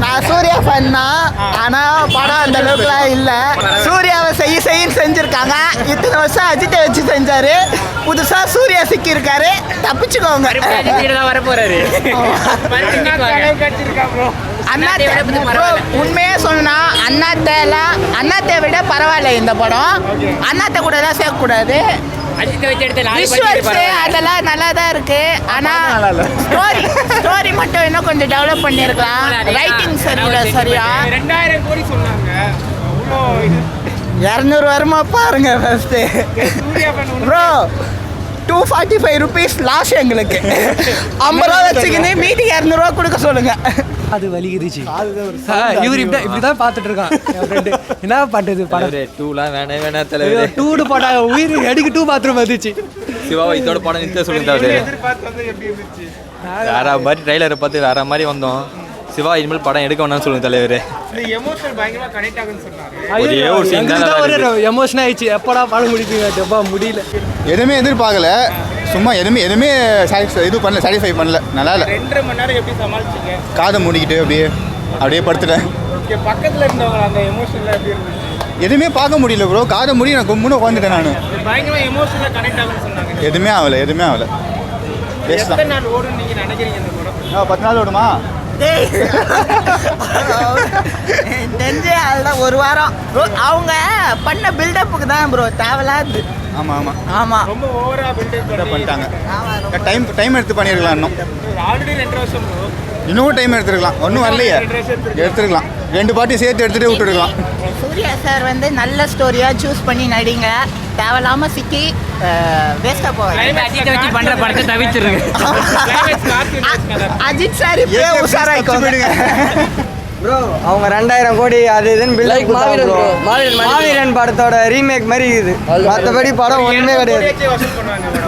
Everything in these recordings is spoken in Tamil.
நான் சூர்யா ஃபேன் தான். ஆனால் படம் அந்த அளவுக்குலாம் இல்லை. சூர்யாவை செய்யின்னு செஞ்சுருக்காங்க. இத்தனை வருஷம் அஜித்தை வச்சு செஞ்சாரு. புதுசாக சூர்யா சிக்கியிருக்காரு. தப்பிச்சுக்கோங்க. வர போறாரு. உண்மையே சொன்னா அண்ணாத்தை விட பரவாயில்ல இந்த படம். அண்ணாத்தை கூட தான் சேர்க்கக்கூடாது. அதெல்லாம் நல்லா தான் இருக்கு. ஆனா ஸ்டோரி மட்டும் இன்னும் கொஞ்சம் டெவலப் பண்ணிருக்கலாம். ரைட்டிங் சரியில்லை சரியா. 2000 கோடி சொன்னாங்க. 200 வருமா பாருங்க ஃபர்ஸ்ட். ப்ரோ 245 rupees லாஸ் எங்களுக்கு. 50 ரூபா வச்சுக்கின்னு மீதி 200 ரூபா கொடுக்க சொல்லுங்க. அது வலிக்குதுச்சு. இவர் இப்படிதான் பார்த்துட்டு இருக்கான். என்ன பண்றது படம் 2லாம் வேணாம் தலைவர். 2 படம் உயிர் எடுக்க 2 பாத்ரூம் வந்துச்சு. சிவா இதோட படம் நிறுத்த சொல்லுங்க. வேற மாதிரி ட்ரைலரை பார்த்து வேற மாதிரி வந்தோம். சிவா இனிமேல் படம் எடுக்க வேணாம்னு சொல்லுங்க தலைவர். எமோஷன் ஆயிடுச்சு. எப்படா படம் முடிப்பீங்க? முடியல. எதுவுமே எதிர்பார்க்கல. சும்மா எதுவுமே இது பண்ணல, சாட்டிஸ்ஃபை பண்ணல. நல்லா இல்லை. 2.5 மணி நேரம் எப்படி சமாளிச்சீங்க? காதை மூடிக்கிட்டு அப்படியே படுத்துட்டேன். பக்கத்தில் இருந்தவங்க அந்த எமோஷனில் எப்படி இருந்துச்சு? எதுவுமே பார்க்க முடியல ப்ரோ. காதை மூடி நான் கும்பிட்டு உட்காந்துட்டேன். நான் பயங்கரமாக எமோஷனில் கனெக்ட் ஆகுன்னு சொன்னாங்க. எதுவுமே ஆகலை. எத்தனை நாள் ஓடுன்னு நீங்கள் நினைக்கிறீங்க இந்த படம்? 10 நாள் ஓடுமா? தெரிஞ்சே அதுதான் 1 வாரம். அவங்க பண்ண பில்டப்புக்கு தான் ப்ரோ தேவையில்லாது. ஆமாம் ரொம்ப ஓவரா பில்டப் பண்ணிட்டாங்க. டைம் எடுத்து பண்ணியிருக்கலாம். ஆல்ரெடி 2 வருஷம் ப்ரோ. இன்னும் டைம் எடுத்துருக்கலாம். ஒன்றும் வரலையே. எடுத்துருக்கலாம். 2 பாட்டி சேர்த்து எடுத்துகிட்டே விட்டுருக்கலாம். சூர்யா சார் நல்ல ஸ்டோரியாக சூஸ் பண்ணி நடிங்க. தேவையில்லாமல் சிக்கி வேஸ்ட்டாக போவாங்க. பண்ற படத்தை தவிர்த்துருங்க. அஜித் சார் இப்பயே உஷாராயிக்கோங்க ப்ரோ. அவங்க 2000 கோடி அது இதுன்னு பில்ட் மாவீரன் படத்தோட ரீமேக் மாதிரி இருக்குது. மற்றபடி படம் ஒன்றுமே கிடையாது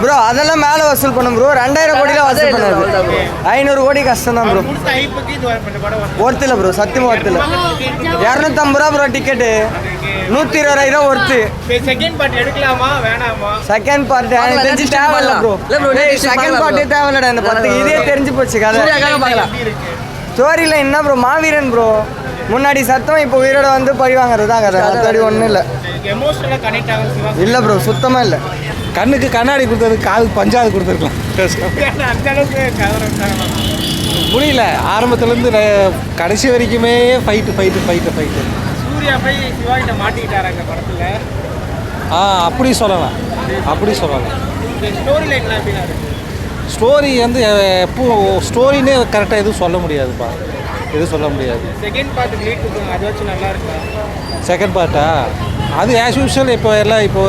ப்ரோ. அதெல்லாம் மேலே வசூல் பண்ணும் ப்ரோ. 2000 கோடியில் வசூல் பண்ணாது. 500 கோடி கஷ்டம் தான் ப்ரோ. ஒர்த்தில் ப்ரோ. சத்தியமாக ஒர்த்தில். 250 ரூபா ப்ரோ டிக்கெட்டு. 120 ரூபா ஒர்த்து. செகண்ட் பார்ட் எடுக்கலாமா வேணாமா? செகண்ட் பார்ட் எனக்கு தெரிஞ்சு தேவையில்ல ப்ரோ. செகண்ட் பார்ட்டே தேவையில்லடா இந்த படத்துக்கு. இதே தெரிஞ்சு போச்சு கதை. ஸ்டோரியில் என்ன ப்ரோ? மாவீரன் ப்ரோ. முன்னாடி சத்தம் இப்போ உயிரோட வந்து பழி வாங்குறது தான் கதை. மற்றபடி ஒன்றும் இல்லை. இல்லை ப்ரோ, சுத்தமாக இல்லை. கண்ணுக்கு கண்ணாடி கொடுத்தது, காது பஞ்சாவது கொடுத்துருக்கலாம். முடியல. ஆரம்பத்துலேருந்து கடைசி வரைக்குமே ஃபைட்டு. சூர்யா போய் சிவாகிட்ட மாட்டிக்கிட்டாரு படத்தில். அப்படி சொல்லலாம். ஸ்டோரி லைன்லாம் எப்படின்னா இருக்கு? ஸ்டோரி எப்போ ஸ்டோரினே கரெக்டாக எதுவும் சொல்ல முடியாதுப்பா. செகண்ட் பார்ட் லீட் கொடுங்க. அது வச்சு நல்லா இருக்கா? செகண்ட் பார்ட்டா? அது ஆஸ் யூஷுவல். இப்போ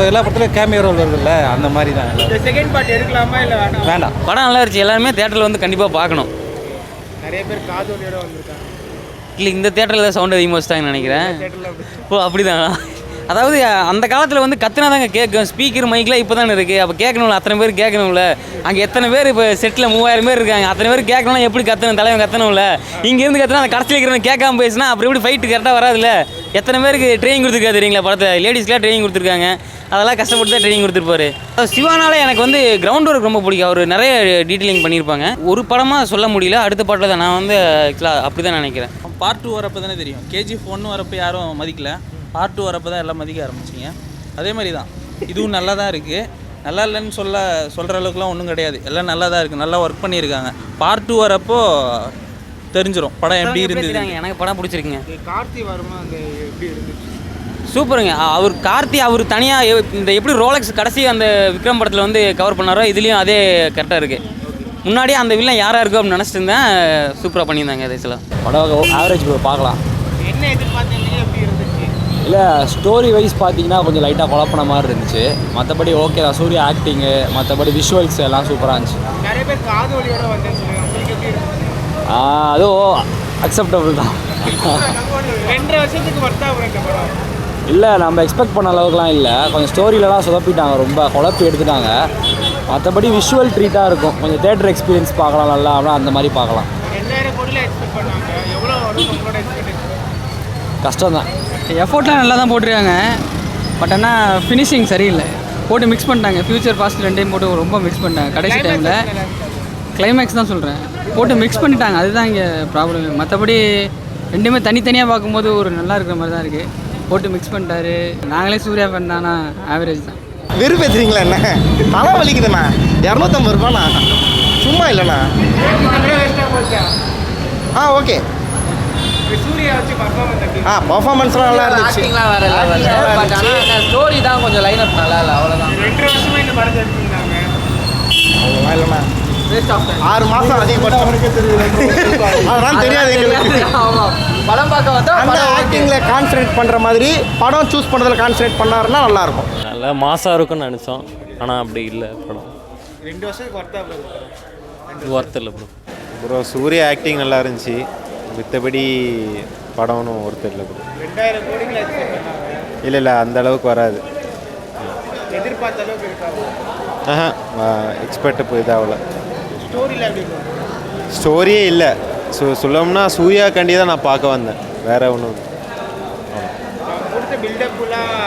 எல்லா படத்துலையும் கேமியோ ரோல் வருதுல்ல, அந்த மாதிரி தான். செகண்ட் பார்ட் எடுக்கலாமா இல்லை வேண்டாம்? படம் நல்லா இருந்துச்சு. எல்லாருமே தேட்டரில் வந்து கண்டிப்பாக பார்க்கணும். நிறைய பேர் காதோலியோட வந்திருக்காங்க. இல்லை, இந்த தேட்டரில் தான் சவுண்ட் அதிகமாக வச்சுட்டாங்கன்னு நினைக்கிறேன். ஓ அப்படிதான். அதாவது அந்த காலத்தில் வந்து கத்துனா தாங்க கேட்கும். ஸ்பீக்கர் மைக்லாம் இப்போ தானே இருக்குது. அப்போ கேட்கணும்ல, அத்தனை பேர் கேட்கணும்ல. அங்கே எத்தனை பேர் இப்போ செட்டில் 3000 பேர் இருக்காங்க. அத்தனை பேர் கேட்கணும்னா எப்படி கத்தணும்? தலைவன் கத்தணும்ல. இங்கேருந்து கத்தினா அந்த கடைசியில் இருக்கிறவங்க கேட்காம போயிடுச்சுன்னா அப்புறம் எப்படி ஃபைட்டு கரெக்டாக வராதுல்ல. எத்தனை பேருக்கு ட்ரைனிங் கொடுத்துருக்காரு தெரியுங்களா படத்தில்? லேடிஸ்க்கெலாம் ட்ரைனிங் கொடுத்துருக்காங்க. அதெல்லாம் கஷ்டப்பட்டு தான் ட்ரைனிங் கொடுத்துருப்பாரு. சிவானால எனக்கு வந்து கிரவுண்ட் ஒர்க் ரொம்ப பிடிக்கும். அவர் நிறைய டீட்டெயிலிங் பண்ணியிருப்பாங்க. ஒரு படமாக சொல்ல முடியல. அடுத்த பாட்டில் தான் நான் வந்து ஆக்சுவலாக அப்படி தான் நினைக்கிறேன். பார்ட் 2 வரப்போ தானே தெரியும். KGF 1 வரப்போ யாரும் மதிக்கல. பார்ட் 2 வரப்போ தான் எல்லாம் மதிக்க ஆரம்பிச்சிங்க. அதே மாதிரி தான் இதுவும் நல்லா தான் இருக்குது. நல்லா இல்லைன்னு சொல்கிற அளவுக்குலாம் ஒன்றும் கிடையாது. எல்லாம் நல்லா தான் இருக்குது. நல்லா ஒர்க் பண்ணியிருக்காங்க. பார்ட் 2 வரப்போ தெரிஞ்சிடும் படம் எப்படி இருந்தது. எனக்கு படம் பிடிச்சிருக்குங்க. கார்த்தி வருமா அந்த எப்படி இருந்துச்சு? சூப்பருங்க. அவர் கார்த்தி அவர் தனியாக இந்த எப்படி ரோலக்ஸ் கடைசி அந்த விக்ரம் படத்தில் வந்து கவர் பண்ணாரோ இதுலேயும் அதே கரெக்டாக இருக்குது. முன்னாடியே அந்த வில்லன் யாராக இருக்கும் அப்படின்னு நினச்சிட்டு இருந்தேன். சூப்பராக பண்ணியிருந்தாங்க. இதெல்லாம் படம் ஆவரேஜ் பார்க்கலாம். என்ன எதிர்பார்த்தீங்க? எப்படி இருந்துச்சு? இல்லை, ஸ்டோரி வைஸ் பார்த்தீங்கன்னா கொஞ்சம் லைட்டாக குழப்பின மாதிரி இருந்துச்சு. மற்றபடி ஓகே தான். சூர்யா ஆக்டிங்கு, மற்றபடி விஷுவல்ஸ் எல்லாம் சூப்பராக இருந்துச்சு. நிறைய பேர் காதோலியோட வந்தேன்னு சொல்லுவாங்க. உங்களுக்கு எப்படி இருந்துச்சு? அதுவும் அக்செப்டபுள் தான். 2 வருஷத்துக்கு வர்த்தா இந்த படம்? இல்லை, நம்ம எக்ஸ்பெக்ட் பண்ண அளவுக்குலாம் இல்லை. கொஞ்சம் ஸ்டோரியிலலாம் சொதப்பிட்டாங்க. ரொம்ப குழப்பி எடுத்துட்டாங்க. மற்றபடி விஷுவல் ட்ரீட்டாக இருக்கும். கொஞ்சம் தேட்டர் எக்ஸ்பீரியன்ஸ் பார்க்கலாம் நல்லா. அப்படின்னா அந்த மாதிரி பார்க்கலாம். 2000 கோடியில் எக்ஸ்பெக்ட் பண்ணாங்க. எவ்வளோ உங்களோட எக்ஸ்பெக்டேஷன்? கஷ்டம் தான். எஃபோர்ட்லாம் நல்லா தான் போட்டிருக்காங்க. பட் ஆனால் ஃபினிஷிங் சரியில்லை. போட்டு மிக்ஸ் பண்ணிட்டாங்க. ஃபியூச்சர் பாஸ்ட் 2 டைம் போட்டு ரொம்ப மிக்ஸ் பண்ணிட்டாங்க. கடைசி டைமில் கிளைமேக்ஸ் தான் சொல்கிறேன். போட்டு மிக்ஸ் பண்ணிட்டாங்க. அதுதான் இங்கே ப்ராப்ளம். மற்றபடி ரெண்டுமே தனித்தனியாக பார்க்கும்போது ஒரு நல்லா இருக்கிற மாதிரி தான் இருக்குது. போட்டு மிக்ஸ் பண்ணிட்டாரு. நாங்களே சூர்யா ஃபேன் தானா, ஆவரேஜ் தான். வெறுப்பேற்றுறீங்களா என்ன? பணம் வலிக்குதுண்ணா. 250 ரூபாண்ணா, சும்மா இல்லைண்ணா. ஓகே. சூர்யா வச்சு பர்ஃபார்மன்ஸ் எப்படி? பர்ஃபார்மன்ஸ்லாம் நல்லா இருந்துச்சு. வேற பட் ஆனால் ஸ்டோரி தான் கொஞ்சம் லைன் அப் நல்லா இல்லை, அவ்வளோதான். 2 வருஷமா இந்த படத்தை எடுத்துருந்தாங்க. அவ்வளோவா இல்லைண்ணா. Waste of time. 6 மாதம் அதிகபட்சம் அதெல்லாம் தெரியாது எங்களுக்கு. ஆமாம், படம் பார்க்க வந்தா அந்த ஆக்டிங்கில் கான்சன்ட்ரேட் பண்ணுற மாதிரி படம் சூஸ் பண்ணுறதுல கான்சன்ட்ரேட் பண்ணாருன்னா நல்லாயிருக்கும். நல்லா மாசாக இருக்கும்னு நினச்சோம், ஆனால் அப்படி இல்லை படம். 2 வருஷத்துக்கு ஒர்த்தா ப்ரோ? இது ஒர்த் இல்லை ப்ரோ. ப்ரோ சூர்யா ஆக்டிங் நல்லா இருந்துச்சு, மித்தபடி படம்னு ஒர்த் இல்லை ப்ரோ. 2000 கோடிகள் எக்ஸ்பெக்ட் பண்ணாங்க. இல்லை அந்த அளவுக்கு வராது. எதிர்பார்த்த அளவுக்கு இருக்காது. எக்ஸ்பெக்ட் இப்போ இதாகல. ஸ்டோரியில் எப்படி ப்ரோ? ஸ்டோரியே இல்லை. சொல்லணும்னா சூர்யா கண்டி தான் நான் பார்க்க வந்தேன், வேற ஒன்றும் கொடுத்த பில்டப்புலாம்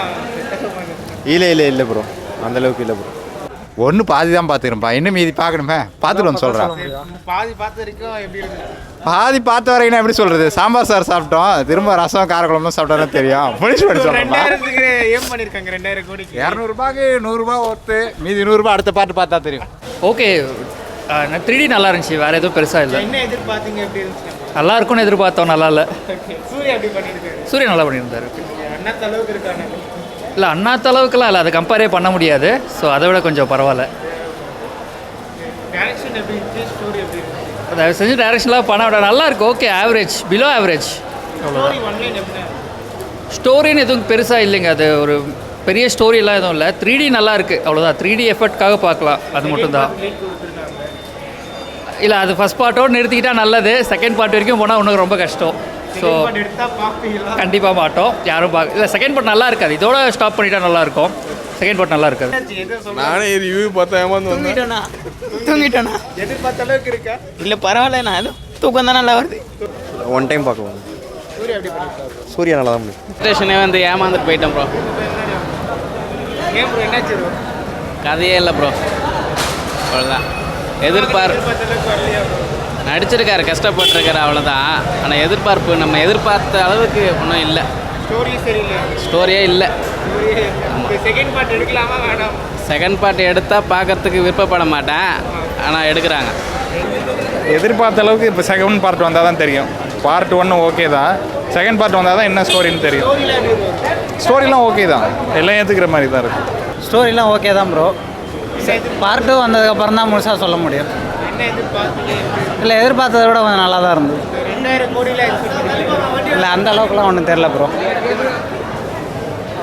இல்லை ப்ரோ, அந்தளவுக்கு இல்லை ப்ரோ. ஒன்று பாதி தான் பார்த்துக்கிறேன்ப்பா, இன்னும் மீதி பார்க்கணுமே, பார்த்துட்டு வந்து சொல்கிறேன். பாதி பார்த்த வரைக்கும் எப்படி இருந்தது? பாதி பார்த்த வரைக்கும் எப்படி சொல்கிறது, சாம்பார் சார் சாப்பிட்டோம், திரும்ப ரசம் காரக்குழம்பும் சாப்பிட்டோன்னா தெரியும். முடிச்சு பண்ணி சொல்கிறேன். 2000க்கு ஏம் பண்ணியிருக்காங்க. 2000 கோடிக்கு 200 ரூபாய்க்கு 100 ரூபா ஒர்த்து, மீதி 100 ரூபாய் அடுத்த பாட்டு பார்த்தா தெரியும். ஓகே, 3D நல்லா இருந்துச்சு, வேறு எதுவும் பெருசாக இல்லை. என்ன எதிர்பார்த்தீங்க? எப்படி இருந்துச்சு? நல்லா இருக்கும்னு எதிர்பார்த்தோம், நல்லா இல்லை. சூர்யா எப்படி பண்ணியிருக்காரு? சூர்யா நல்லா பண்ணியிருந்தாரு. அண்ணா அளவுக்கு இருக்காங்க? இல்லை அண்ணாத்த அளவுக்குலாம் இல்லை, அதை கம்பேரே பண்ண முடியாது. ஸோ அதை விட கொஞ்சம் பரவாயில்ல. டைரக்ஷன் எப்படி இருந்துச்சு? ஸ்டோரி எப்படி இருந்துச்சு? தயவு செஞ்சு டைரக்ஷன்லாம் பண்ண விட நல்லா இருக்கு. Okay, average, below average. Story one line எப்படி? ஸ்டோரின்னு எதுவும் பெருசாக இல்லைங்க, அது ஒரு பெரிய ஸ்டோரியெல்லாம் எதுவும் இல்லை. 3D நல்லா இருக்குது, அவ்வளோதான். 3D எஃபர்ட்காக பார்க்கலாம், அது மட்டும்தான். இல்லை, அது ஃபஸ்ட் பார்ட்டோடு நிறுத்திக்கிட்டால் நல்லது. செகண்ட் பார்ட் வரைக்கும் போனால் இன்னும் ரொம்ப கஷ்டம். ஸோ கண்டிப்பாக மாட்டோம், யாரும் பார்க்க இல்லை. செகண்ட் பார்ட் நல்லா இருக்காது, இதோட ஸ்டாப் பண்ணிட்டா நல்லாயிருக்கும். செகண்ட் பார்ட் நல்லா இருக்காது. நானே இது ரிவ்யூ பார்த்தா ஏமாந்து தூங்கிட்டோண்ணா. எதிர்பார்த்த அளவுக்கு இருக்கா? இல்லை பரவாயில்லண்ணா, அது தூக்கம் தான் நல்லா வருது. ஒன் டைம் பார்க்கலாம். சூர்யா எப்படி பண்ணியிருக்காரு? சூர்யா நல்லா தான் முடியும். ஸ்டேஷனே வந்து ஏமாந்துட்டு போயிட்டேன் ப்ரோ. ஏன் ப்ரோ, என்னாச்சு ப்ரோ? கதையே இல்லை ப்ரோ, அவ்வளோதான். எதிர்பார்த்த அளவுக்கு வரலையா ப்ரோ? நடிச்சிருக்காரு, கஷ்டப்பட்டுருக்காரு, அவ்வளோதான். ஆனால் எதிர்பார்ப்பு நம்ம எதிர்பார்த்த அளவுக்கு ஒன்றும் இல்லை. ஸ்டோரி சரியில்லை. ஸ்டோரியே இல்லை. செகண்ட் பார்ட் எடுக்கலாமா வேண்டாம்? செகண்ட் பார்ட் எடுத்தால் பார்க்கறதுக்கு விருப்பப்பட மாட்டேன், ஆனால் எடுக்கிறாங்க. எதிர்பார்த்த அளவுக்கு இப்போ செகண்ட் பார்ட் வந்தால் தான் தெரியும். பார்ட் 1 ஓகே தான், செகண்ட் பார்ட் வந்தால் தான் என்ன ஸ்டோரின்னு தெரியும். ஸ்டோரிலாம் ஓகே தான், எல்லாம் ஏற்றுக்கிற மாதிரி தான் இருக்குது. ஸ்டோரிலாம் ஓகே தான் ப்ரோ. பார்ட் 2 வந்ததுக்கப்புறம் தான் முழுசாக சொல்ல முடியும். என்ன எதிர்பார்த்தீங்க? இல்லை, எதிர்பார்த்ததை விட கொஞ்சம் நல்லா தான் இருந்தது. 2000 கோடியில் எக்ஸ்பெக்ட் பண்ணியிருக்காங்க. இல்லை அந்த அளவுக்குலாம் ஒன்றும் தெரில ப்ரோ.